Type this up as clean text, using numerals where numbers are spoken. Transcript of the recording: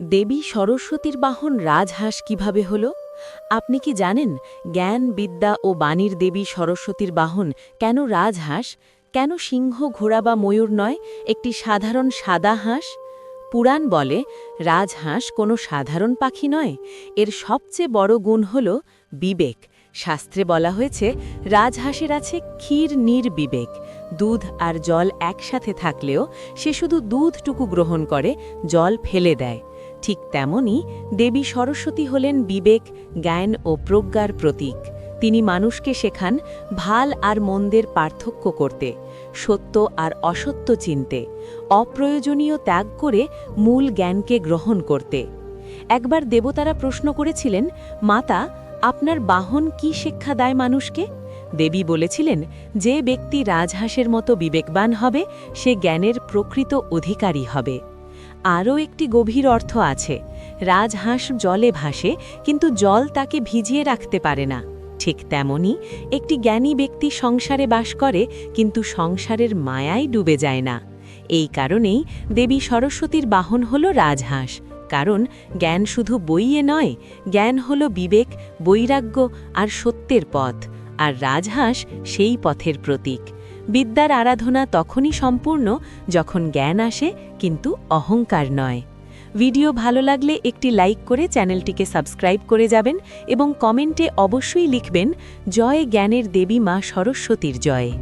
দেবী সরস্বতীর বাহন রাজহাঁস কিভাবে হল? আপনি কি জানেন জ্ঞান, বিদ্যা ও বাণীর দেবী সরস্বতীর বাহন কেন রাজহাঁস? কেন সিংহ, ঘোড়া বা ময়ূর নয়, একটি সাধারণ সাদা হাঁস? পুরাণ বলে রাজহাঁস কোনো সাধারণ পাখি নয়, এর সবচেয়ে বড় গুণ হল বিবেক। শাস্ত্রে বলা হয়েছে রাজহাঁসের আছে ক্ষীর নির্বিবেক। দুধ আর জল একসাথে থাকলেও সে শুধু দুধটুকু গ্রহণ করে, জল ফেলে দেয়। ঠিক তেমনি দেবী সরস্বতী হলেন বিবেক, জ্ঞান ও প্রজ্ঞার প্রতীক। তিনি মানুষকে শেখান ভাল আর মন্দের পার্থক্য করতে, সত্য আর অসত্য চিনতে, অপ্রয়োজনীয় ত্যাগ করে মূল জ্ঞানকে গ্রহণ করতে। একবার দেবতারা প্রশ্ন করেছিলেন, মাতা, আপনার বাহন কি শিক্ষা দেয় মানুষকে? দেবী বলেছিলেন, যে ব্যক্তি রাজহাঁসের মতো বিবেকবান হবে সে জ্ঞানের প্রকৃত অধিকারী হবে। আরও একটি গভীর অর্থ আছে। রাজহাঁস জলে ভাসে, কিন্তু জল তাকে ভিজিয়ে রাখতে পারে না। ঠিক তেমনি একটি জ্ঞানী ব্যক্তি সংসারে বাস করে, কিন্তু সংসারের মায়ায় ডুবে যায় না। এই কারণেই দেবী সরস্বতীর বাহন হল রাজহাঁস। কারণ জ্ঞান শুধু বইয়ে নয়, জ্ঞান হল বিবেক, বৈরাগ্য আর সত্যের পথ, আর রাজহাঁস সেই পথের প্রতীক। বিদ্যার আরাধনা তখনই সম্পূর্ণ যখন জ্ঞান আসে, কিন্তু অহংকার নয়। ভিডিও ভালো লাগলে একটি লাইক করে চ্যানেলটিকে সাবস্ক্রাইব করে যাবেন এবং কমেন্টে অবশ্যই লিখবেন, জয় জ্ঞানের দেবী মা সরস্বতীর জয়।